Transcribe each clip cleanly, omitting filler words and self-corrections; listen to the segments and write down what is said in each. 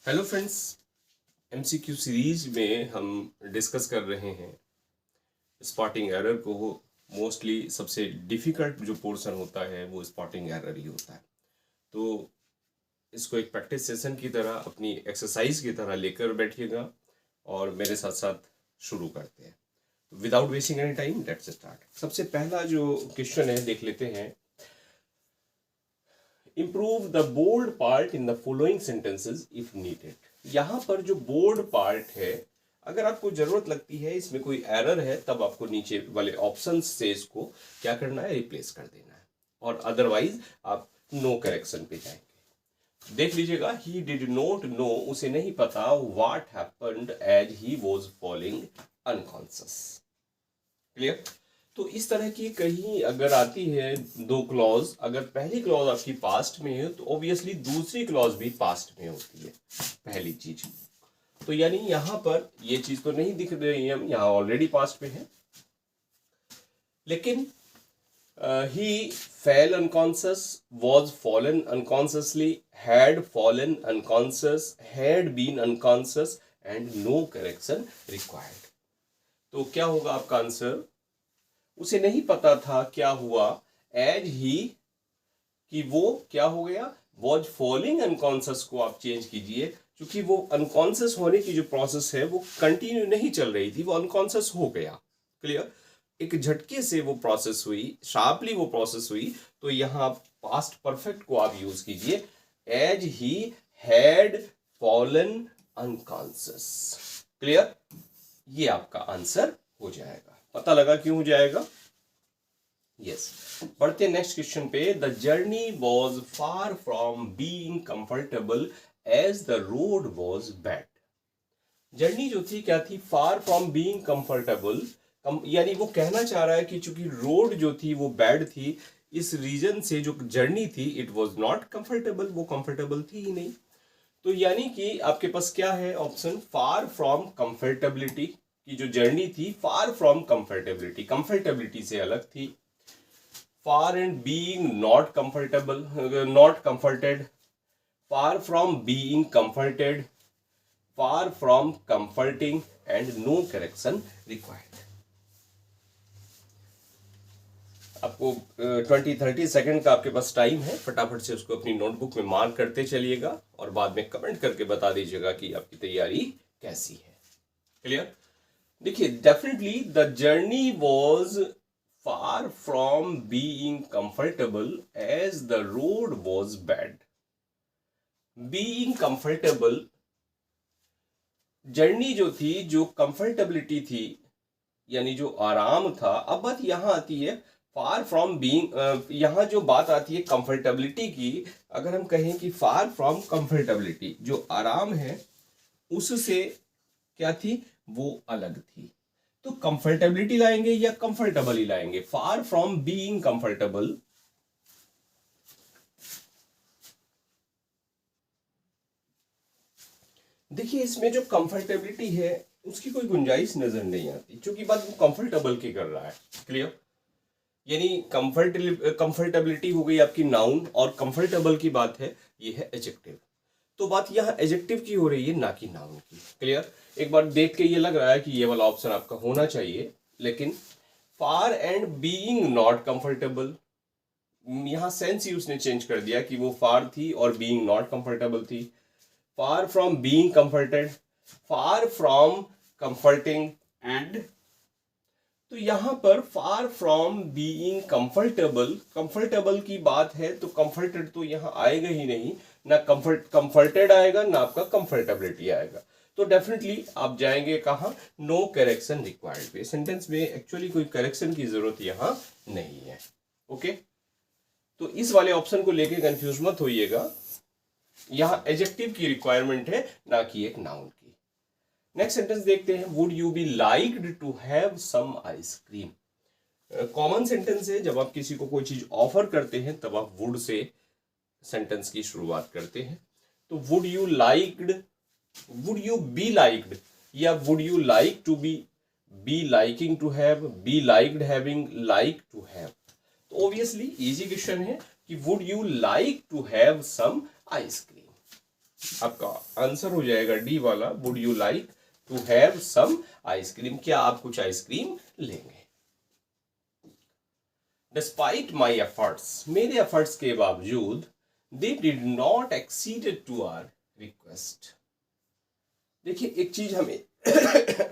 Hello friends, MCQ series में हम discuss कर रहे हैं स्पॉटिंग एरर को। मोस्टली सबसे डिफ़िकल्ट जो पोर्शन होता है वो स्पॉटिंग एरर ही होता है। तो इसको एक प्रैक्टिस सेशन की तरह, अपनी एक्सरसाइज की तरह लेकर बैठिएगा और मेरे साथ साथ शुरू करते हैं। Without wasting any time, let's start. सबसे पहला जो क्वेश्चन है देख लेते हैं। Improve the bold part in the following sentences if needed. यहाँ पर जो बोल्ड पार्ट है, अगर आपको जरूरत लगती है, इसमें कोई एरर है, तब आपको नीचे वाले ऑप्शन से इसको क्या करना है, रिप्लेस कर देना है, और अदरवाइज आप नो करेक्शन पे जाएंगे। देख लीजिएगा, ही डिड नॉट नो, उसे नहीं पता, what happened as he was falling unconscious. Clear? तो इस तरह की कहीं अगर आती है दो क्लॉज, अगर पहली क्लॉज आपकी पास्ट में है तो ऑब्वियसली दूसरी क्लॉज भी पास्ट में होती है पहली चीज। तो यानी यहां पर ये चीज तो नहीं दिख रही है, यहां ऑलरेडी पास्ट में है। लेकिन he fell unconscious, was fallen unconsciously, had fallen unconscious, had been unconscious and no correction required. तो क्या होगा आपका आंसर? उसे नहीं पता था क्या हुआ, एज ही, कि वो क्या हो गया, वॉज फॉलिंग अनकॉन्शियस को आप चेंज कीजिए, क्योंकि वो अनकॉन्शियस होने की जो प्रोसेस है वो कंटिन्यू नहीं चल रही थी, वो अनकॉन्शियस हो गया। क्लियर? एक झटके से वो प्रोसेस हुई, शार्पली वो प्रोसेस हुई। तो यहां पास्ट परफेक्ट को आप यूज कीजिए, as he had fallen unconscious. Clear? ये आपका आंसर हो जाएगा। पता लगा क्यों हो जाएगा? यस। बढ़ते नेक्स्ट क्वेश्चन पे। The journey was far from being comfortable as the road was bad. Journey जो थी क्या थी? फार फ्रॉम बीइंग कंफर्टेबल, यानी वो कहना चाह रहा है कि चूंकि रोड जो थी वो बैड थी, इस रीजन से जो जर्नी थी इट वॉज नॉट कंफर्टेबल, वो कंफर्टेबल थी ही नहीं। तो यानी कि आपके पास क्या है ऑप्शन? फार फ्रॉम कंफर्टेबिलिटी की जो जर्नी थी, फार फ्रॉम कंफर्टेबिलिटी, कंफर्टेबिलिटी से अलग थी। Far and being not comfortable, not comforted, far from being comforted, far from comforting and no correction required. आपको 20-30 सेकंड का आपके पास टाइम है, फटाफट से उसको अपनी नोटबुक में मार्क करते चलिएगा और बाद में कमेंट करके बता दीजिएगा कि आपकी तैयारी कैसी है। क्लियर? देखिए, definitely the journey was far from being comfortable as the road was bad. Being comfortable, journey जो थी, जो कंफर्टेबिलिटी थी, यानी जो आराम था। अब बात यहां आती है फार फ्रॉम बीइंग, यहां जो बात आती है कंफर्टेबिलिटी की, अगर हम कहें कि फार फ्रॉम कंफर्टेबिलिटी, जो आराम है उससे क्या थी, वो अलग थी। तो कंफर्टेबिलिटी लाएंगे या कंफर्टेबल ही लाएंगे? फार फ्रॉम बीइंग कंफर्टेबल, देखिए इसमें जो कंफर्टेबिलिटी है उसकी कोई गुंजाइश नजर नहीं आती, क्योंकि बात वो कंफर्टेबल की कर रहा है। क्लियर? यानी कंफर्टेबिलिटी हो गई आपकी नाउन, और कंफर्टेबल की बात है ये है एडजेक्टिव। तो बात यहाँ एडजेक्टिव की हो रही है, ना कि नाउन की। क्लियर? एक बार देख के ये लग रहा है कि ये वाला ऑप्शन आपका होना चाहिए, लेकिन फार एंड बीइंग नॉट कंफर्टेबल, यहाँ सेंस ही उसने चेंज कर दिया कि वो फार थी और बीइंग नॉट कंफर्टेबल थी। फार from being comforted, far from comforting and, तो यहां पर फार फ्रॉम बीइंग कंफर्टेबल, कंफर्टेबल की बात है तो कंफर्टेड तो यहां आएगा ही नहीं, ना कंफर्टेड आएगा ना आपका कंफर्टेबिलिटी आएगा। तो डेफिनेटली आप जाएंगे कहां? नो करेक्शन रिक्वायर्ड पे। सेंटेंस में एक्चुअली कोई करेक्शन की जरूरत यहां नहीं है। ओके? तो इस वाले ऑप्शन को लेके कंफ्यूज मत होइएगा, यहां एडजेक्टिव की रिक्वायरमेंट है, ना कि एक नाउन की। नेक्स्ट सेंटेंस देखते हैं। Would you be liked to have some ice cream. Common sentence है, जब आप किसी को कोई चीज ऑफर करते हैं तब आप वुड से सेंटेंस की शुरुआत करते हैं। तो would you liked, would you be liked, या would you like to be liking to have, be liked having, like to have. तो ऑब्वियसली इजी क्वेश्चन है कि would you like to have some ice cream. आपका answer हो जाएगा D वाला, would you like to have some ice cream, क्या आप कुछ आइसक्रीम लेंगे। डिस्पाइट माई एफर्ट्स, मेरे एफर्ट्स के बावजूद, they did not exceeded two our request. देखिए एक चीज हमें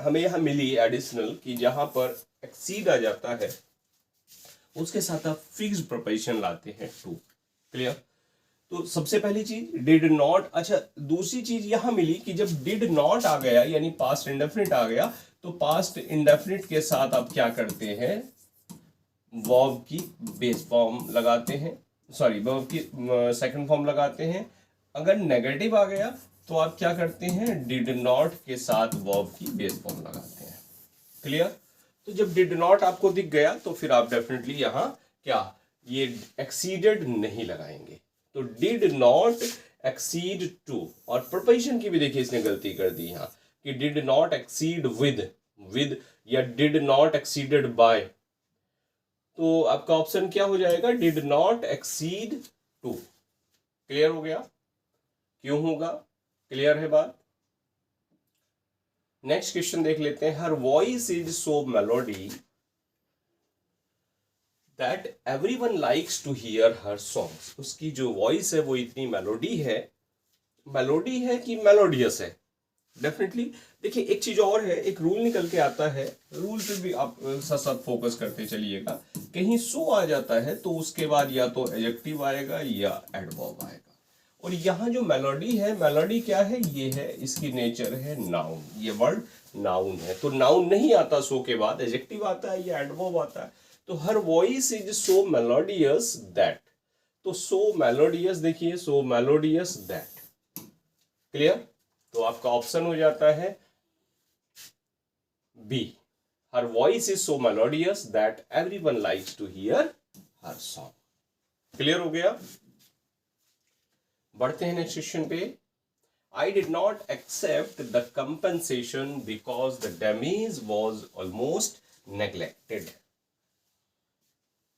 हमें यहाँ मिली एडिशनल कि जहां पर एक्सीड आ जाता है उसके साथ आप फिक्स्ड प्रोपोजिशन लाते हैं टू। क्लियर। तो सबसे पहली चीज डिड नॉट। अच्छा दूसरी चीज यहां मिली कि जब डिड नॉट आ गया यानी पास्ट इंडेफिनिट आ गया, तो पास्ट इंडेफिनिट के साथ आप क्या करते हैं, वर्ब की बेस फॉर्म लगाते हैं, सॉरी वर्ब की सेकंड फॉर्म लगाते हैं। अगर नेगेटिव आ गया तो आप क्या करते हैं, डिड नॉट के साथ वर्ब की बेस फॉर्म लगाते हैं। क्लियर। तो जब डिड नॉट आपको दिख गया तो फिर आप डेफिनेटली यहां क्या, ये एक्सीडेड नहीं लगाएंगे। तो डिड नॉट एक्सीड टू, और प्रोपोजिशन की भी देखिए इसने गलती कर दी यहाँ कि डिड नॉट एक्सीड विद या डिड नॉट एक्सीडेड बाय। तो आपका ऑप्शन क्या हो जाएगा, did not exceed to. Clear हो गया, क्यों होगा, क्लियर है बात। नेक्स्ट क्वेश्चन देख लेते हैं। Her voice is so melody that everyone likes to hear her songs. उसकी जो वॉइस है वो इतनी मेलोडी है कि मेलोडियस है। डेफिनेटली देखिए एक चीज और है, एक रूल निकल के आता है, रूल पे भी आप साथ साथ फोकस करते चलिएगा। कहीं सो आ जाता है तो उसके बाद या तो एडजेक्टिव आएगा या एडवर्ब आएगा। और यहाँ जो मेलोडी है, मेलोडी क्या है, ये है, इसकी नेचर है नाउन, ये वर्ड नाउन है। तो नाउन नहीं आता सो के बाद, एडजेक्टिव आता है या एडवर्ब आता है। तो हर voice is so melodious that, तो सो मेलोडियस देखिए, सो मेलोडियस दैट। क्लियर। तो आपका ऑप्शन हो जाता है B, her voice is so melodious that everyone likes to hear her song. Clear हो गया। बढ़ते हैं नेक्स्ट क्वेश्चन पे। I did not accept the compensation because the damage was almost neglected।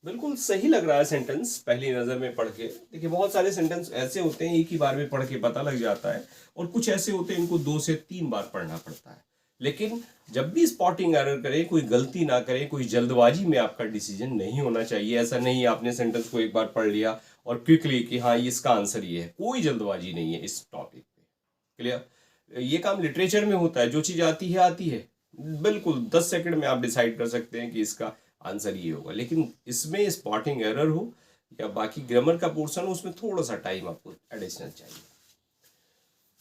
बिल्कुल सही लग रहा है सेंटेंस पहली नजर में पढ़ के। देखिए बहुत सारे सेंटेंस ऐसे होते हैं एक ही बार में पढ़ के पता लग जाता है, और कुछ ऐसे होते हैं इनको 2 से 3 बार पढ़ना पड़ता है। लेकिन जब भी स्पॉटिंग एरर करें, कोई गलती ना करें, कोई जल्दबाजी में आपका डिसीजन नहीं होना चाहिए। ऐसा नहीं आपने सेंटेंस को एक बार पढ़ लिया और क्विकली कि हाँ इसका आंसर ये है, कोई जल्दबाजी नहीं है इस टॉपिक पे। क्लियर। ये काम लिटरेचर में होता है, जो चीज आती है बिल्कुल 10 सेकंड में आप डिसाइड कर सकते हैं कि इसका आंसर ये होगा। लेकिन इसमें स्पॉटिंग एरर हो या बाकी ग्रामर का पोर्शन हो, उसमें थोड़ा सा टाइम आपको एडिशनल चाहिए।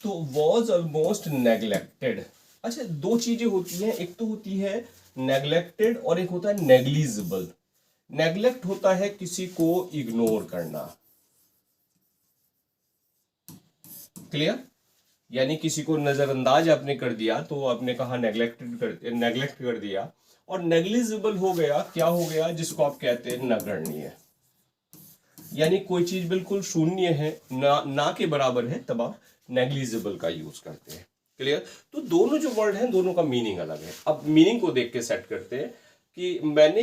तो वॉज ऑलमोस्ट नेग्लेक्टेड। अच्छा 2 चीजें होती हैं, एक तो होती है नेग्लेक्टेड और एक होता है नेग्लिजिबल। नेग्लेक्ट होता है किसी को इग्नोर करना। क्लियर। यानी किसी को नजरअंदाज आपने कर दिया तो आपने कहा नेग्लेक्ट कर दिया। और नेग्लिजिबल हो गया, क्या हो गया, जिसको आप कहते हैं नगण्य। यानी कोई चीज बिल्कुल शून्य है, ना के बराबर है, तब आप नेग्लिजिबल का यूज करते हैं। क्लियर। तो दोनों जो वर्ड हैं दोनों का मीनिंग अलग है। अब मीनिंग को देख के सेट करते हैं कि मैंने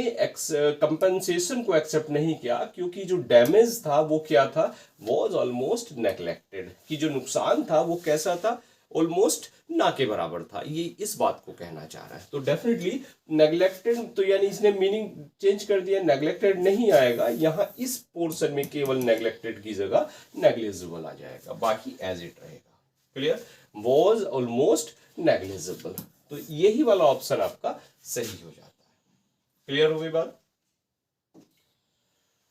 कंपनसेशन को एक्सेप्ट नहीं किया क्योंकि जो डैमेज था वो क्या था, वॉज ऑलमोस्ट नेग्लेक्टेड, कि जो नुकसान था वो कैसा था, ऑलमोस्ट ना के बराबर था। ये इस बात को कहना चाह रहा है। तो डेफिनेटली नेग्लेक्टेड, तो यानी इसने मीनिंग चेंज कर दिया, नेग्लेक्टेड नहीं आएगा यहाँ, इस पोर्शन में केवल नेग्लेक्टेड की जगह नेग्लिजिबल आ जाएगा, बाकी एज इट रहेगा। क्लियर। वॉज ऑलमोस्ट नेग्लिजिबल, तो यही वाला ऑप्शन आपका सही हो जाता है। क्लियर हो गई बात।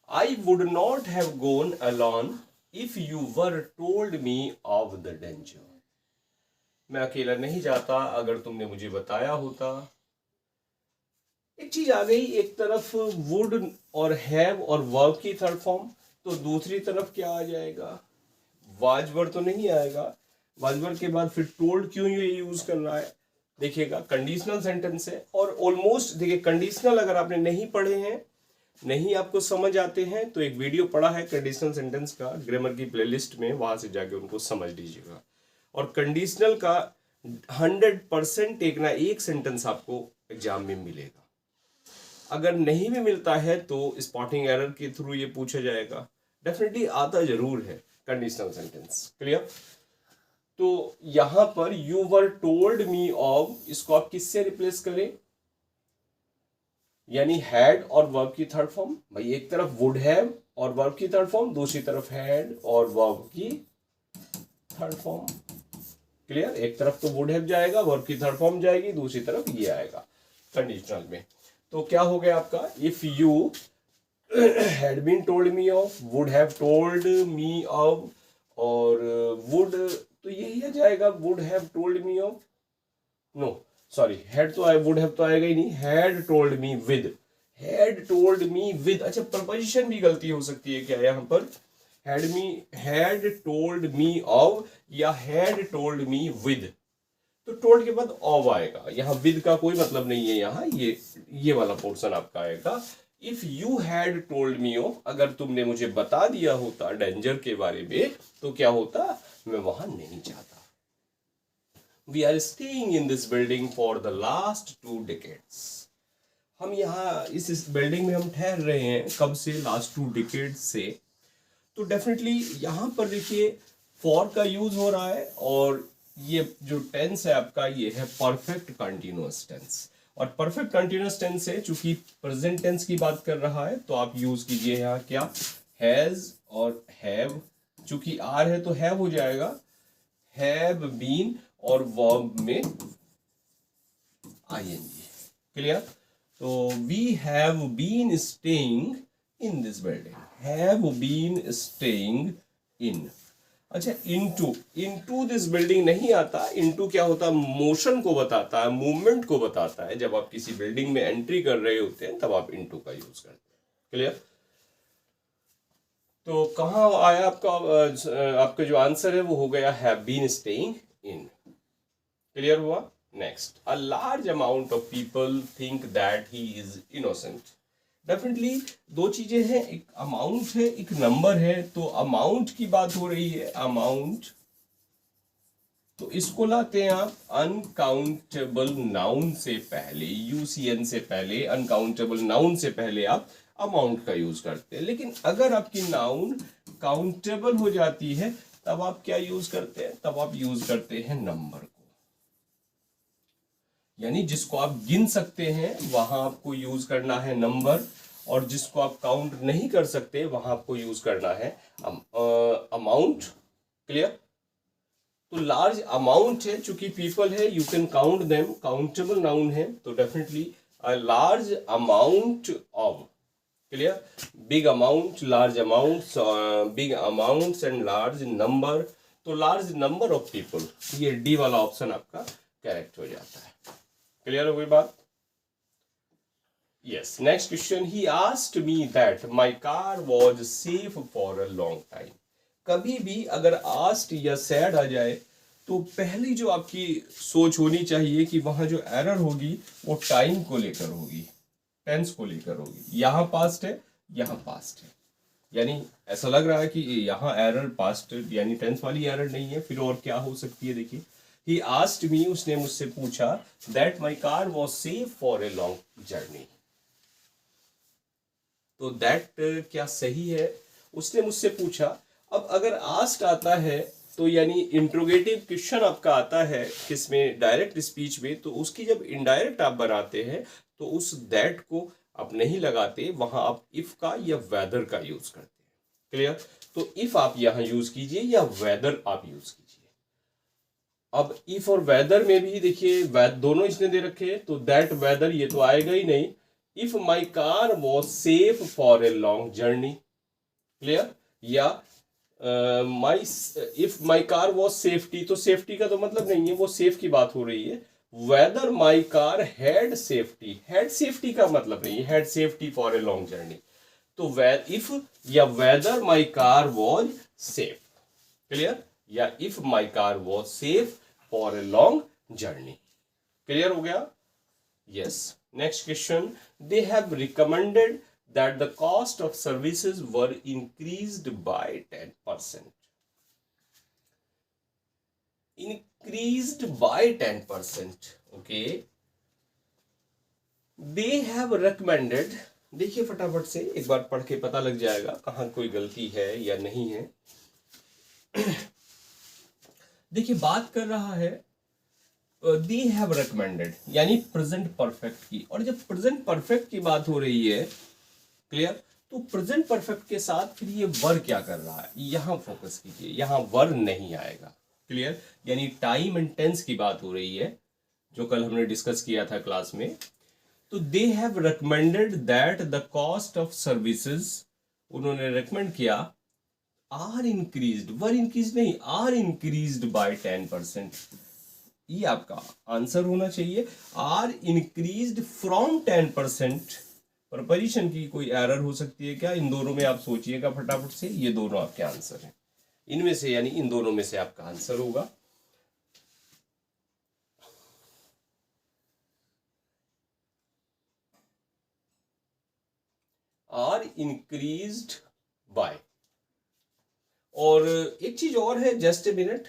I would not have gone alone if you were told me of the danger। मैं अकेला नहीं जाता अगर तुमने मुझे बताया होता। एक चीज आ गई, एक तरफ वुड और हैव और वर्ब की थर्ड फॉर्म, तो दूसरी तरफ क्या आ जाएगा, वाज वर्ड तो नहीं आएगा। वाज वर्ड के बाद फिर टोल्ड क्यों ये यूज करना है, देखिएगा कंडीशनल सेंटेंस है। और ऑलमोस्ट देखिए कंडीशनल अगर आपने नहीं पढ़े हैं, नहीं आपको समझ आते हैं, तो एक वीडियो पड़ा है कंडीशनल सेंटेंस का ग्रामर की प्लेलिस्ट में, वहां से जाके उनको समझ लीजिएगा। और कंडीशनल का 100% टेकना, एक सेंटेंस आपको एग्जाम में मिलेगा। अगर नहीं भी मिलता है तो स्पॉटिंग एरर के थ्रू ये पूछा जाएगा। डेफिनेटली आता जरूर है कंडीशनल सेंटेंस। क्लियर। तो यहां पर you were told me of, इसको आप किससे रिप्लेस करें, यानी हैड और वर्ब की थर्ड फॉर्म। भाई एक तरफ वुड हैव और वर्ब की थर्ड फॉर्म, दूसरी तरफ हैड और वर्ब की थर्ड फॉर्म। क्लियर, एक तरफ तो वुड हैव जाएगा, वर्ब की थर्ड फॉर्म जाएगी, दूसरी तरफ ये आएगा कंडीशनल में। तो क्या हो गया आपका, if you had been told me of, would have told me of, और वुड तो यही आ जाएगा, would have told me of, no sorry, had तो वुड हैव तो आएगा ही नहीं, had told me with, had told me with. अच्छा प्रपोजिशन भी गलती हो सकती है क्या यहाँ पर, हैड टोल्ड मी ऑफ या हैड टोल्ड मी विद, तो टोल्ड के बाद ऑफ आएगा, यहाँ विद का कोई मतलब नहीं है, यहाँ ये वाला पोर्शन आपका आएगा। If you had told me of, अगर तुमने मुझे बता दिया होता डेंजर के बारे में तो क्या होता, मैं वहां नहीं जाता। We are staying in this building for the last 2 decades, हम यहाँ इस बिल्डिंग में हम ठहर रहे हैं कब से, लास्ट 2 decades से। तो डेफिनेटली यहाँ पर देखिए फॉर का यूज हो रहा है, और ये जो टेंस है आपका ये है परफेक्ट कंटिन्यूअस टेंस, और परफेक्ट कंटिन्यूअस टेंस है चूंकि प्रेजेंट टेंस की बात कर रहा है तो आप यूज कीजिए यहाँ क्या, हैज और हैव, चूंकि आर है तो हैव हो जाएगा, हैव बीन और वर्ब में आईएनजी। क्लियर, तो we have been staying in this building, have been staying in. अच्छा इनटू दिस बिल्डिंग नहीं आता, इनटू क्या होता है, मोशन को बताता है, मूवमेंट को बताता है, जब आप किसी बिल्डिंग में एंट्री कर रहे होते हैं तब आप इनटू का यूज करते हैं। क्लियर, तो कहाँ आया आपका आपका जो आंसर है वो हो गया have been staying in. Clear हुआ। Next, a large amount of people think that he is innocent. Definitely 2 चीजें हैं, एक अमाउंट है, एक नंबर है। तो अमाउंट की बात हो रही है, अमाउंट, तो इसको लाते हैं आप अनकाउंटेबल नाउन से पहले, यूसीएन से पहले, अनकाउंटेबल नाउन से पहले आप अमाउंट का यूज करते हैं। लेकिन अगर आपकी नाउन काउंटेबल हो जाती है तब आप क्या यूज करते हैं, तब आप यूज करते हैं नंबर को, यानी जिसको आप गिन सकते हैं वहां आपको यूज करना है नंबर, और जिसको आप काउंट नहीं कर सकते वहां आपको यूज करना है अमाउंट। क्लियर, तो लार्ज अमाउंट है, चूंकि पीपल है, you can count them, countable noun है, तो definitely a large amount of. Clear, big amount, large amount, big amounts and large number, तो लार्ज नंबर ऑफ पीपल, ये डी वाला option आपका करेक्ट हो जाता है। क्लियर हो गई बात। Yes, next question, he asked me that my car was safe for a long time. कभी भी अगर आस्क्ड या सैड आ जाए तो पहली जो आपकी सोच होनी चाहिए कि वहां जो एरर होगी वो टाइम को लेकर होगी, टेंस को लेकर होगी। यहाँ पास्ट है, यहाँ पास्ट है, यानी ऐसा लग रहा है कि यहाँ एरर पास्ट यानी टेंस वाली एरर नहीं है, फिर और क्या हो सकती है। देखिए, ही आस्क्ड मी, उसने मुझसे पूछा, that my car was safe for a long journey. तो दैट क्या सही है, उसने मुझसे पूछा। अब अगर आस्क्ड आता है तो यानी इंट्रोगेटिव क्वेश्चन आपका आता है किसमें, डायरेक्ट स्पीच में, तो उसकी जब इनडायरेक्ट आप बनाते हैं तो उस दैट को आप नहीं लगाते, वहां आप इफ का या वेदर का यूज करते हैं। क्लियर, तो इफ आप यहां यूज कीजिए या वेदर आप यूज कीजिए। अब इफ और वेदर में भी देखिए दोनों इसने दे रखे हैं, तो दैट वेदर ये तो आएगा ही नहीं। If my car was safe for a long journey. Clear, या if my car was safety, तो सेफ्टी का तो मतलब नहीं है, वो सेफ की बात हो रही है। Whether my car had safety, had safety का मतलब नहीं है, had safety for a long journey. तो इफ या whether my car was safe. Clear, या if my car was safe for a long journey. Clear हो गया। Yes, next question, they have recommended that the cost of services were increased by 10%. Increased by 10%. Okay. They have recommended, देखिए फटाफट से एक बार पढ़ के पता लग जाएगा कहाँ कोई गलती है या नहीं है। देखिए बात कर रहा है दे हैव रिकमेंडेड यानी प्रेजेंट परफेक्ट की, और जब प्रेजेंट परफेक्ट की बात हो रही है, क्लियर, तो प्रेजेंट परफेक्ट के साथ फिर ये वर क्या कर रहा है, यहां फोकस कीजिए, यहां वर नहीं आएगा, क्लियर, यानी टाइम एंड टेंस की बात हो रही है जो कल हमने डिस्कस किया था क्लास में। तो they have recommended that the cost of services, उन्होंने रिकमेंड किया, आर इंक्रीज्ड, वर इंक्रीज नहीं, आर इंक्रीज्ड बाय 10%। ये आपका आंसर होना चाहिए, आर इंक्रीज्ड फ्रॉम 10%। प्रपोजिशन की कोई एरर हो सकती है क्या, इन दोनों में आप सोचिएगा फटाफट से, ये दोनों आपके आंसर हैं इनमें से, यानी इन दोनों में से आपका आंसर होगा। आर इंक्रीज्ड बाय, और एक चीज और है, जस्ट ए मिनट,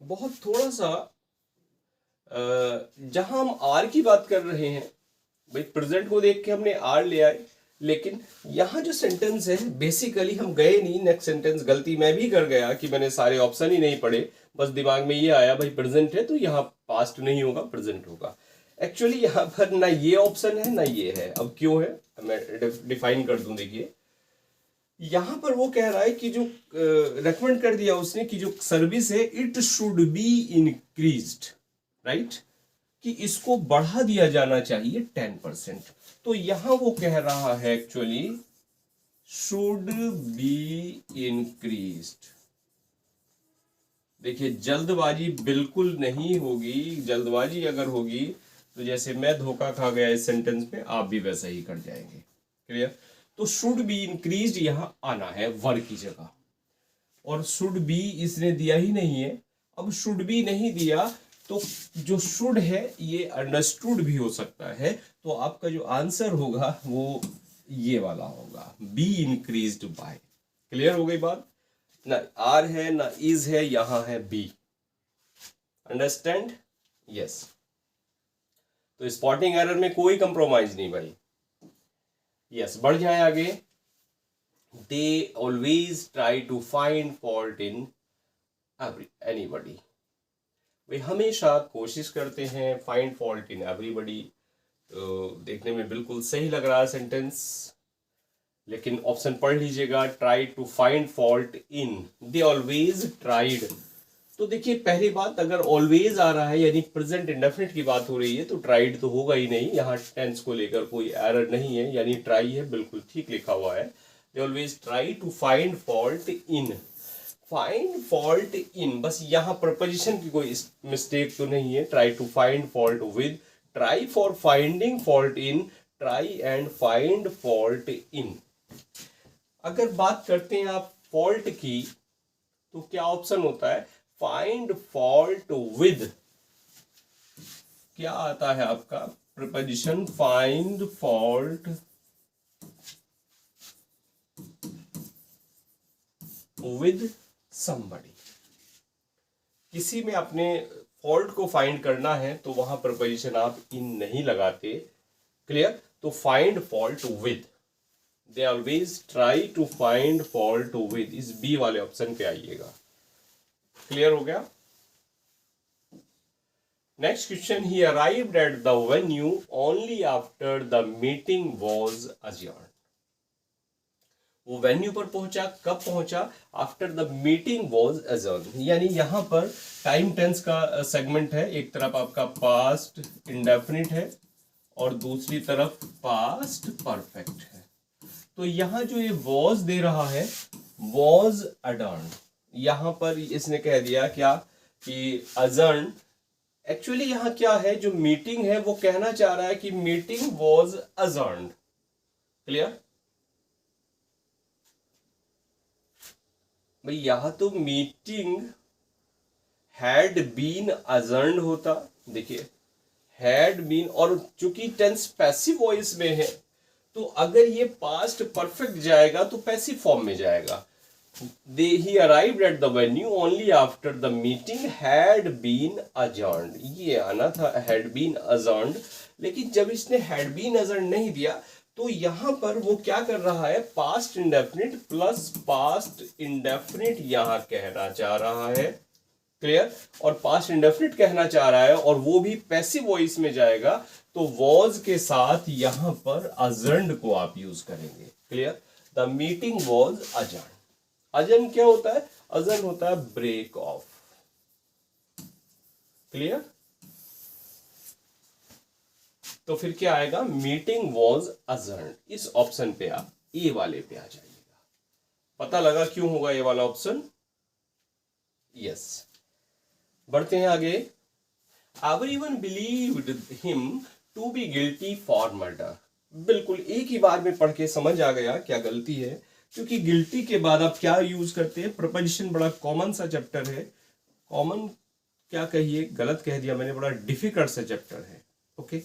बहुत थोड़ा सा जहां हम आर की बात कर रहे हैं, भाई प्रेजेंट को देख के हमने आर ले आए, लेकिन यहां जो सेंटेंस है बेसिकली हम गए नहीं नेक्स्ट सेंटेंस, गलती मैं भी कर गया कि मैंने सारे ऑप्शन ही नहीं पढ़े, बस दिमाग में ये आया भाई प्रेजेंट है तो यहाँ पास्ट नहीं होगा प्रेजेंट होगा। एक्चुअली यहाँ पर ना ये ऑप्शन है ना ये है, अब क्यों है मैं डिफाइन कर दूं। देखिए यहां पर वो कह रहा है कि जो रेकमेंड कर दिया उसने कि जो सर्विस है it should be increased, right, कि इसको बढ़ा दिया जाना चाहिए 10%। तो यहां वो कह रहा है एक्चुअली शुड बी इंक्रीज्ड। देखिए जल्दबाजी बिल्कुल नहीं होगी, जल्दबाजी अगर होगी तो जैसे मैं धोखा खा गया इस सेंटेंस में, आप भी वैसा ही कर जाएंगे, क्लियर। तो शुड बी इंक्रीज्ड यहां आना है वर की जगह, और शुड बी इसने दिया ही नहीं है। अब शुड बी नहीं दिया तो जो शुड है ये अंडरस्टूड भी हो सकता है, तो आपका जो आंसर होगा वो ये वाला होगा, बी इंक्रीज्ड बाय। क्लियर हो गई बात, ना आर है ना इज है, यहां है बी, अंडरस्टैंड, यस। तो स्पॉटिंग एरर में कोई कंप्रोमाइज नहीं भाई, यस। बढ़ जाए आगे, they always try to find fault in anybody, वे हमेशा कोशिश करते हैं फाइंड फॉल्ट इन एवरीबडी। तो देखने में बिल्कुल सही लग रहा है सेंटेंस, लेकिन ऑप्शन पढ़ लीजिएगा, try to find fault in, they always tried. तो देखिए पहली बात, अगर ऑलवेज आ रहा है यानी प्रेजेंट इंडेफिनिट की बात हो रही है तो ट्राइड तो होगा ही नहीं, यहाँ टेंस को लेकर कोई एरर नहीं है, यानी ट्राई है, बिल्कुल ठीक लिखा हुआ है। They always try to find fault in, find fault in, बस यहाँ प्रपोजिशन की कोई मिस्टेक तो नहीं है, try to find fault with, try for finding fault in, try and find fault in. अगर बात करते हैं आप फॉल्ट की तो क्या ऑप्शन होता है, फाइंड फॉल्ट विद, क्या आता है आपका preposition, find fault with somebody. किसी में अपने फॉल्ट को फाइंड करना है तो वहां प्रपोजिशन आप इन नहीं लगाते, क्लियर। तो find fault with, they always try to find fault with, इस बी वाले ऑप्शन पे आइएगा, क्लियर हो गया। Next question, he arrived at the venue only after the meeting was adjourned. वो वेन्यू पर पहुंचा, कब पहुंचा, after the meeting was adjourned, यानी यहां पर टाइम टेंस का सेगमेंट है, एक तरफ आपका पास्ट इंडेफिनिट है और दूसरी तरफ पास्ट परफेक्ट है। तो यहां जो ये वाज दे रहा है, वाज अडर्न्ड, यहां पर इसने कह दिया क्या कि अजर्न्ड। एक्चुअली यहां क्या है, जो मीटिंग है वो कहना चाह रहा है कि मीटिंग वाज अजर्न्ड, क्लियर। भाई यहां तो मीटिंग हैड बीन अजर्न्ड होता, देखिए हैड बीन, और चूंकि टेंस पैसिव वॉइस में है तो अगर ये पास्ट परफेक्ट जाएगा तो पैसिव फॉर्म में जाएगा। he arrived at the venue only after the meeting had been adjourned, ये आना था had been adjourned, लेकिन जब इसने had been adjourned नहीं दिया तो यहां पर वो क्या कर रहा है, past indefinite plus past indefinite यहां कहना चाह रहा है, क्लियर। और पास्ट इंडेफिनिट कहना चाह रहा है और वो भी पैसिव वॉइस में जाएगा, तो वॉज के साथ यहां पर अजर्न को आप यूज करेंगे, clear. The meeting was adjourn. Adjourn क्या होता है, अजर्न होता है ब्रेक ऑफ, क्लियर। तो फिर क्या आएगा, मीटिंग वॉज अजर्न। इस ऑप्शन पे आप ए वाले पे आ जाइएगा। पता लगा क्यों होगा ये वाला ऑप्शन, यस। बढ़ते हैं आगे। Everyone believed him to be guilty for murder. बिल्कुल एक ही बार में पढ़ के समझ आ गया क्या गलती है, क्योंकि गिल्टी के बाद आप क्या यूज करते हैं, प्रपोजिशन। बड़ा कॉमन सा चैप्टर है, कॉमन क्या कहिए, गलत कह दिया मैंने, बड़ा डिफिकल्ट सा चैप्टर है, ओके।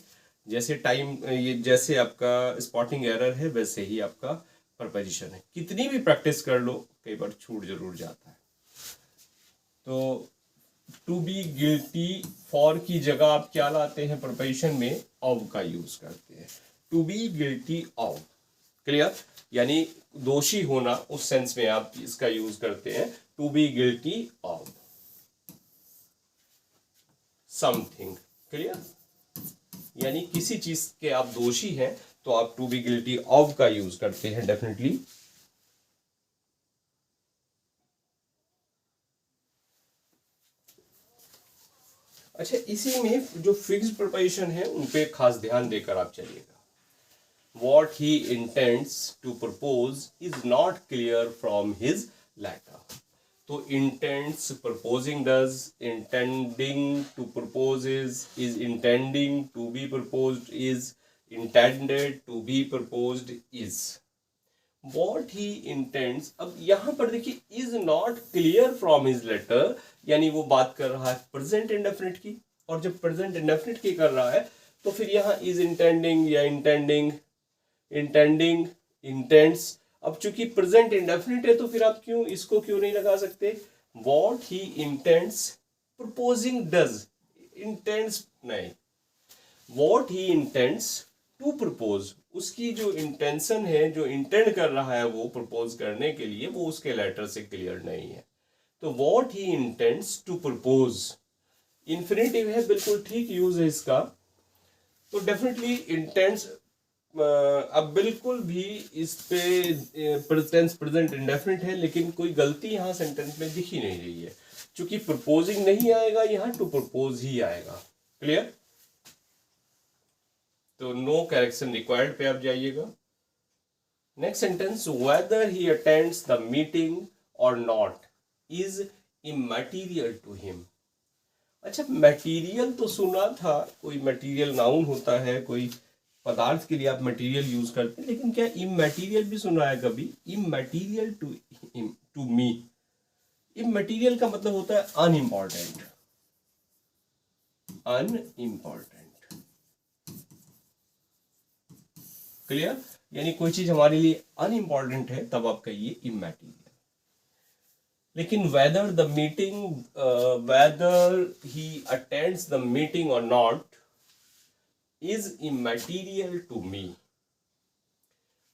जैसे टाइम, ये जैसे आपका स्पॉटिंग एरर है वैसे ही आपका प्रपोजिशन है। कितनी भी प्रैक्टिस कर लो कई बार छूट जरूर जाता है। तो टू बी गिल्टी फॉर की जगह आप क्या लाते हैं, प्रपोजिशन में ऑफ का यूज करते हैं, to be guilty of, clear. यानी दोषी होना, उस सेंस में आप इसका यूज करते हैं, to be guilty of something, clear. यानी किसी चीज के आप दोषी हैं तो आप टू बी गिल्टी ऑफ का यूज करते हैं डेफिनेटली। अच्छा, इसी में जो फिक्स्ड प्रपोजिशन है उन पे खास ध्यान देकर आप चलिएगा। What he intends to propose is not clear from his letter. तो intends, proposing does, intending to propose is intending to be proposed is, intended to be proposed is. What he intends, अब यहां पर देखिए is not clear from his letter, यानी वो बात कर रहा है प्रेजेंट इंडेफिनिट की, और जब प्रेजेंट इंडेफिनिट की कर रहा है तो फिर यहाँ is intending या intending, इंटेंडिंग, इंटेंट्स। अब चूंकि प्रेजेंट इंडेफिनिट है तो फिर आप क्यों इसको क्यों नहीं लगा सकते, what he intends, proposing does, intends नहीं, what he intends to propose, उसकी जो इंटेंशन है, जो इंटेंड कर रहा है वो प्रपोज करने के लिए, वो उसके लेटर से क्लियर नहीं है। तो what he intends to propose, infinitive है, बिल्कुल ठीक यूज है इसका। तो डेफिनेटली इंटेंड्स, अब बिल्कुल भी इस पे टेंस प्रेजेंट इंडेफिनिट है, लेकिन कोई गलती यहाँ सेंटेंस में दिख ही नहीं रही है, क्योंकि प्रपोजिंग नहीं आएगा यहाँ, टू प्रपोज ही आएगा, क्लियर। तो नो करेक्शन रिक्वायर्ड पे आप जाइएगा। Next sentence, weather he attends the meeting और नॉट इज इमैटीरियल टू हिम। अच्छा, मटेरियल तो सुना था, कोई मटेरियल नाउन होता है, कोई पदार्थ के लिए आप मटेरियल यूज करते हैं, लेकिन क्या इमैटीरियल भी सुना है कभी, इमैटीरियल टू मी। इमैटीरियल का मतलब होता है अनइम्पॉर्टेंट, अनइम्पॉर्टेंट, क्लियर। यानी कोई चीज हमारे लिए अनइम्पॉर्टेंट है तब आप कहिए इमैटीरियल। लेकिन whether the meeting, weather he attends the meeting और not is immaterial to me.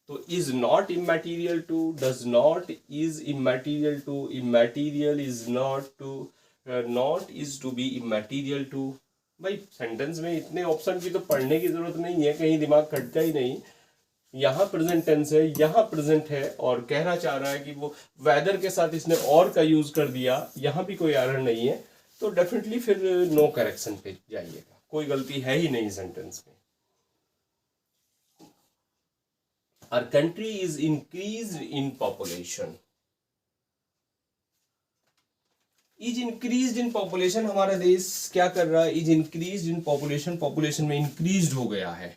तो is not immaterial to, does not is immaterial to, immaterial is not to, not is to be immaterial to। भाई sentence में इतने option की तो पढ़ने की जरूरत नहीं है, कहीं दिमाग खटका ही नहीं। यहाँ प्रेजेंट टेंस है, यहाँ प्रेजेंट है, और कहना चाह रहा है कि वो वेदर के साथ इसने और का यूज कर दिया, यहाँ भी कोई एरर नहीं है, तो डेफिनेटली फिर नो करेक्शन पे जाइएगा, कोई गलती है ही नहीं सेंटेंस में। Our country is increased in population. Is increased in population, हमारा देश क्या कर रहा है, is increased in population, population में increased हो गया है।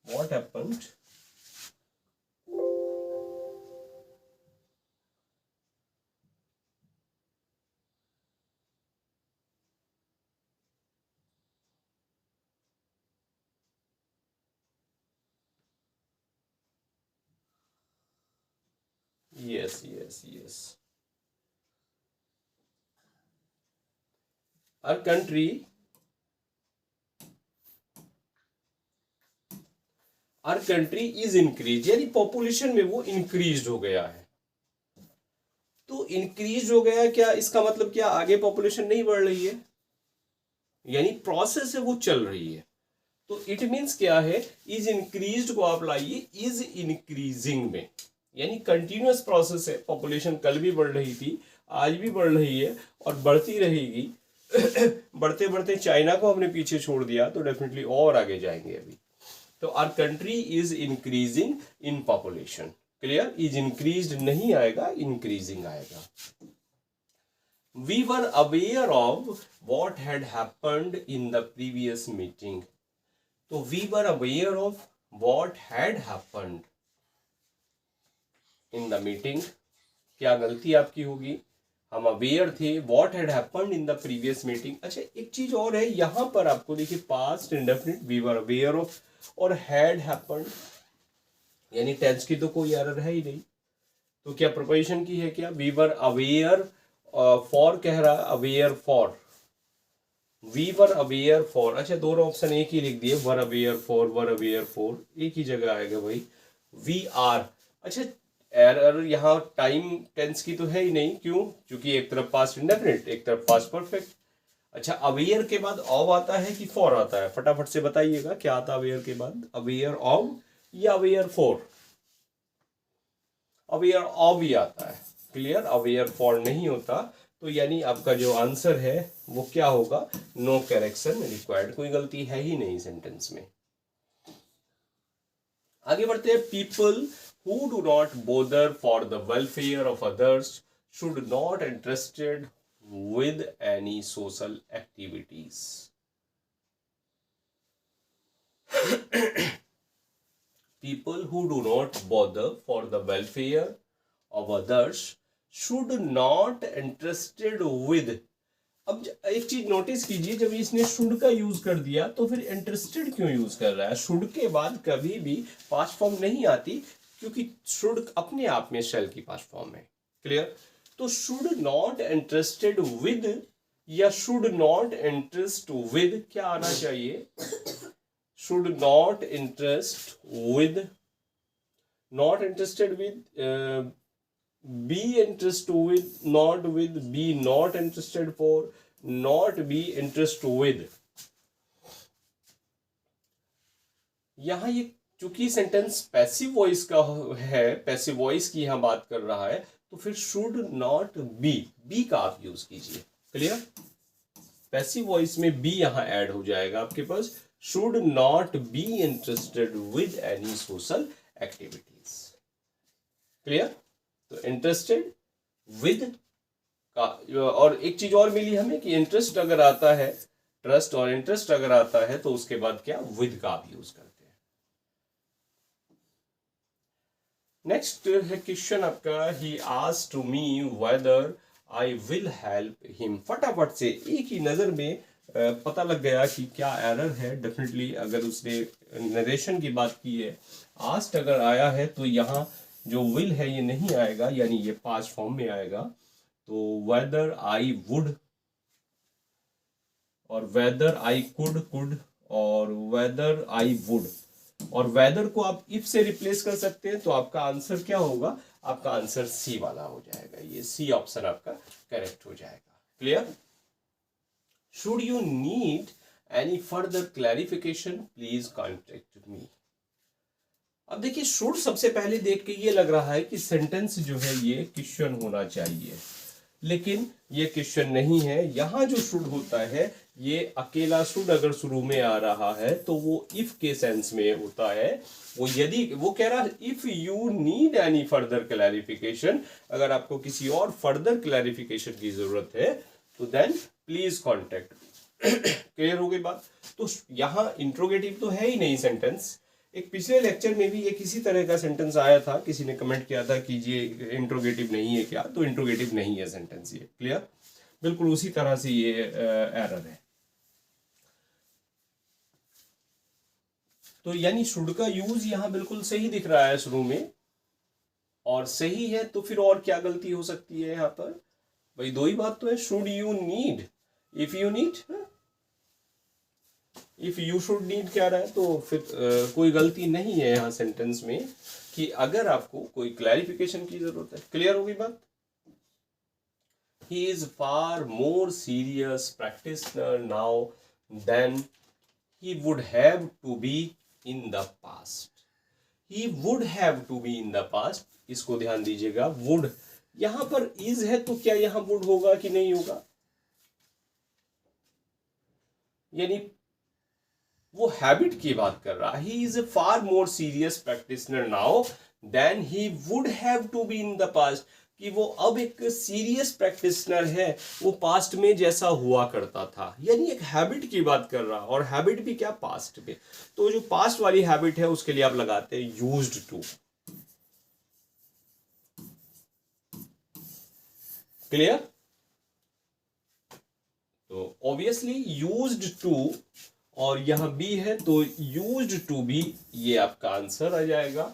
What happened? Yes, yes, yes. Our country our country is increase, यानी पॉपुलेशन में वो इंक्रीज हो गया है। तो इंक्रीज हो गया क्या, इसका मतलब क्या आगे पॉपुलेशन नहीं बढ़ रही है, यानी प्रोसेस है वो चल रही है। तो इट मीन्स क्या है, इज इंक्रीज्ड को आप लाइए इज इंक्रीजिंग में, यानी कंटिन्यूअस प्रोसेस है। पॉपुलेशन कल भी बढ़ रही थी, आज भी बढ़ रही है और बढ़ती रहेगी। बढ़ते बढ़ते चाइना को हमने पीछे छोड़ दिया तो डेफिनेटली और आगे जाएंगे अभी। तो our country is increasing in population. Clear, is increased नहीं आएगा, इंक्रीजिंग आएगा। We were aware of what had happened in the previous meeting. तो we were aware of what had happened in the meeting. क्या गलती आपकी होगी, हम aware थे what had happened in the previous meeting. अच्छा एक चीज और है यहां पर आपको देखिए, past indefinite we were aware of और हैड हैपेंड, यानी टेंस की तो कोई एरर है ही नहीं। तो क्या प्रिपोजिशन की है, क्या वी वर अवेयर फॉर कह रहा, aware for, we were aware for. अच्छा दोनों ऑप्शन एक ही लिख दिए, were aware for, were aware for, एक ही जगह आएगा भाई। वी आर, अच्छा एरर यहाँ टाइम टेंस की तो है ही नहीं, क्यों, क्योंकि एक तरफ पास्ट इंडेफिनिट एक तरफ पास्ट परफेक्ट। अच्छा अवेयर के बाद ऑफ आता है कि फॉर आता है, फटाफट से बताइएगा क्या आता है अवेयर के बाद, अवेयर ऑफ या अवेयर फॉर? अवेयर ऑफ ही आता है। क्लियर, अवेयर फॉर नहीं होता। तो यानी आपका जो आंसर है वो क्या होगा, नो करेक्शन रिक्वायर्ड, कोई गलती है ही नहीं सेंटेंस में। आगे बढ़ते हैं, people who do not bother for the welfare of others should not interested with any social activities. People who do not bother for the welfare of others should not interested with। अब एक चीज notice कीजिए, जब इसने should का use कर दिया तो फिर इंटरेस्टेड क्यों यूज कर रहा है? शुड के बाद कभी भी पास्ट फॉर्म नहीं आती, क्योंकि शुड अपने आप में शेल की पास्ट फॉर्म है। क्लियर, तो शुड नॉट इंटरेस्टेड विद या शुड नॉट इंटरेस्ट विद क्या आना चाहिए? Should not interest with, not interested with, be interested with, not with, be not interested for, not be interested with। यहां ये चूंकि sentence passive voice का है, passive voice की यहां बात कर रहा है, तो फिर शुड नॉट बी का आप यूज कीजिए। क्लियर, पैसिव वॉइस में बी यहां ऐड हो जाएगा आपके पास, should not be interested with any social activities. Clear, तो इंटरेस्टेड विद का, और एक चीज और मिली हमें कि इंटरेस्ट अगर आता है, ट्रस्ट और इंटरेस्ट अगर आता है तो उसके बाद क्या, विद का आप यूज करते हैं। नेक्स्ट है क्वेश्चन आपका, he asked to me whether I will help him. फटाफट से एक ही नजर में पता लग गया कि क्या एरर है। डेफिनेटली अगर उसने नरेशन की बात की है, आस्क्ड अगर आया है तो यहाँ जो विल है ये नहीं आएगा, यानी ये पास्ट फॉर्म में आएगा। तो वेदर आई वुड और वेदर आई कुड और वेदर आई वुड, और वेदर को आप इफ से रिप्लेस कर सकते हैं। तो आपका आंसर क्या होगा, आपका आंसर सी वाला हो जाएगा, ये सी ऑप्शन आपका करेक्ट हो जाएगा। Clear, should you need any further clarification please contact me. अब देखिए, शुड सबसे पहले देख के ये लग रहा है कि सेंटेंस जो है ये क्वेश्चन होना चाहिए, लेकिन ये क्वेश्चन नहीं है। यहां जो शुड होता है ये अकेला शुड अगर शुरू में आ रहा है तो वो इफ के सेंस में होता है। वो यदि वो कह रहा है if you need any further clarification, अगर आपको किसी और फर्दर क्लैरिफिकेशन की जरूरत है तो देन प्लीज कॉन्टेक्ट। क्लियर हो गई बात। तो यहाँ इंट्रोगेटिव तो है ही नहीं सेंटेंस। एक पिछले लेक्चर में भी एक इसी तरह का सेंटेंस आया था, किसी ने कमेंट किया था कि ये इंट्रोगेटिव नहीं है क्या, तो इंट्रोगेटिव नहीं है सेंटेंस ये। क्लियर, बिल्कुल उसी तरह से ये एरर है। तो यानी शुड का यूज यहाँ बिल्कुल सही दिख रहा है शुरू में, और सही है तो फिर और क्या गलती हो सकती है यहाँ पर? भाई दो ही बात तो है, should you need, if you need, if you should need क्या रहा है, तो फिर कोई गलती नहीं है यहाँ सेंटेंस में कि अगर आपको कोई क्लैरिफिकेशन की जरूरत है। क्लियर होगी बात? He is far more serious practitioner now than he would have to be in the past. He would have to be in the past. इसको ध्यान दीजिएगा, would यहां पर is है तो क्या यहां would होगा कि नहीं होगा? यानी वो हैबिट की बात कर रहा है। He is a far more serious practitioner now than he would have to be in the past. कि वो अब एक सीरियस प्रैक्टिशनर है, वो पास्ट में जैसा हुआ करता था। यानी एक हैबिट की बात कर रहा, और हैबिट भी क्या, पास्ट में। तो जो पास्ट वाली हैबिट है उसके लिए आप लगाते हैं यूज्ड टू। क्लियर? तो ऑब्वियसली यूज्ड टू, और यहां बी है तो यूज्ड टू बी, ये आपका आंसर आ जाएगा।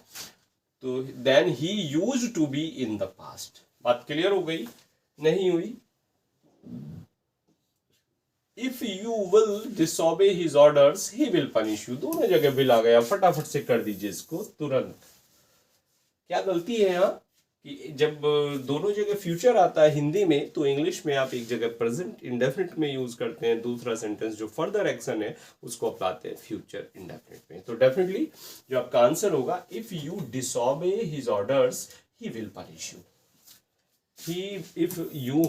तो then he used to be in the past. बात क्लियर हो गई? नहीं हुई? If you will disobey his orders he will punish you. दोनों जगह विल आ गया, फटाफट से कर दीजिए इसको तुरंत। क्या गलती है यहाँ कि जब दोनों जगह फ्यूचर आता है हिंदी में, तो इंग्लिश में आप एक जगह प्रेजेंट इंडेफिनिट में यूज करते हैं, दूसरा सेंटेंस जो फर्दर एक्शन है उसको अपनाते हैं फ्यूचर इंडेफिनिट में। तो डेफिनेटली जो आपका आंसर होगा, if you disobey his orders he will punish you. He, if you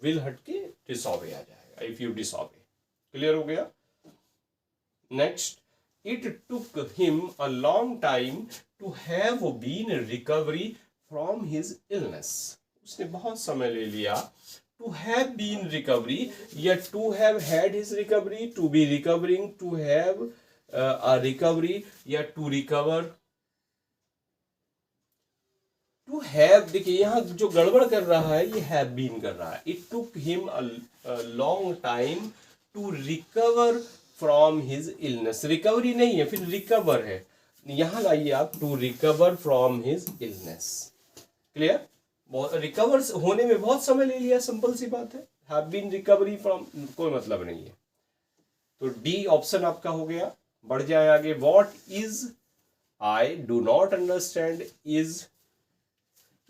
will हटके डिसओबे आ जाएगा, इफ यू डिसओबे। क्लियर हो गया? Next, it took him a long time to have been recovery from his illness. उसने बहुत समय ले लिया। टू हैव बीन रिकवरी या to have had his recovery, to be recovering, to have a recovery या to recover. To have, देखिए यहां जो गड़बड़ कर रहा है ये हैव बीन कर रहा है। It took him a long time to recover from his illness. Recovery नहीं है, फिर रिकवर है। यहां लाइए आप, to recover from his illness. Clear? Recover होने में बहुत समय ले लिया, सिंपल सी बात है। हैव बीन रिकवरी फ्रॉम कोई मतलब नहीं है। तो डी ऑप्शन आपका हो गया। बढ़ जाए आगे, what is I do not understand is.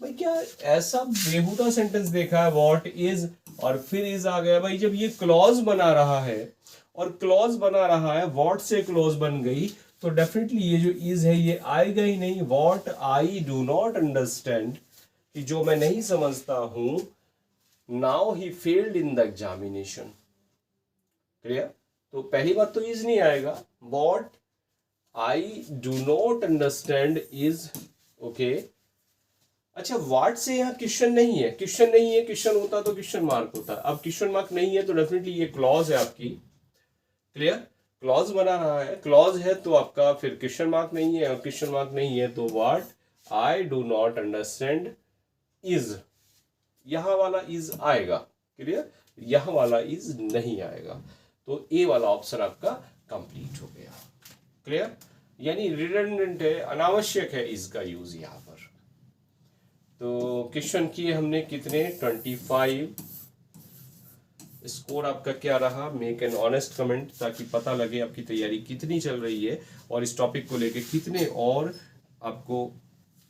भाई क्या ऐसा बेहुदा सेंटेंस देखा है, व्हाट इज और फिर इज आ गया। भाई जब ये क्लॉज बना रहा है, और क्लॉज बना रहा है, व्हाट से क्लॉज बन गई, तो डेफिनेटली ये जो इज है ये आएगा ही नहीं। What I do not understand, कि जो मैं नहीं समझता हूं। Now he failed in the examination. Clear? तो पहली बात तो इज नहीं आएगा। What I do not understand is, okay. अच्छा, व्हाट से यहाँ क्वेश्चन नहीं है, क्वेश्चन नहीं है। क्वेश्चन होता तो क्वेश्चन मार्क होता। अब क्वेश्चन मार्क नहीं है तो डेफिनेटली ये क्लॉज है आपकी। क्लियर? क्लॉज बना रहा है, क्लॉज है तो आपका फिर क्वेश्चन मार्क नहीं है, और क्वेश्चन मार्क नहीं है तो what I do not understand is, यहां वाला इज आएगा। क्लियर? यहां वाला इज नहीं आएगा। तो ए वाला ऑप्शन आपका कंप्लीट हो गया। क्लियर? यानी रिडंडेंट है, अनावश्यक है इसका यूज यहां पर। तो क्वेश्चन किए हमने कितने, 25। स्कोर आपका क्या रहा? मेक एन ऑनेस्ट कमेंट, ताकि पता लगे आपकी तैयारी कितनी चल रही है, और इस टॉपिक को लेके कितने और आपको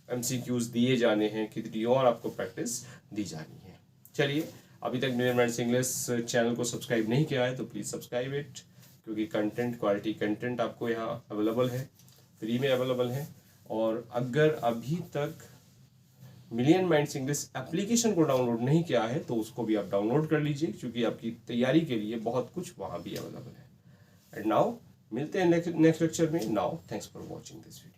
MCQs दिए जाने हैं, कितनी और आपको प्रैक्टिस दी जानी है। चलिए, अभी तक मेरे मैथ्स इंग्लिश चैनल को सब्सक्राइब नहीं किया है तो प्लीज़ सब्सक्राइब इट, क्योंकि कंटेंट, क्वालिटी कंटेंट आपको यहाँ अवेलेबल है, फ्री में अवेलेबल है। और अगर अभी तक मिलियन माइंड्स इंग्लिश एप्लीकेशन को डाउनलोड नहीं किया है तो उसको भी आप डाउनलोड कर लीजिए, क्योंकि आपकी तैयारी के लिए बहुत कुछ वहाँ भी अवेलेबल है। एंड नाउ मिलते हैं नेक्स्ट लेक्चर में। Now thanks for watching this video.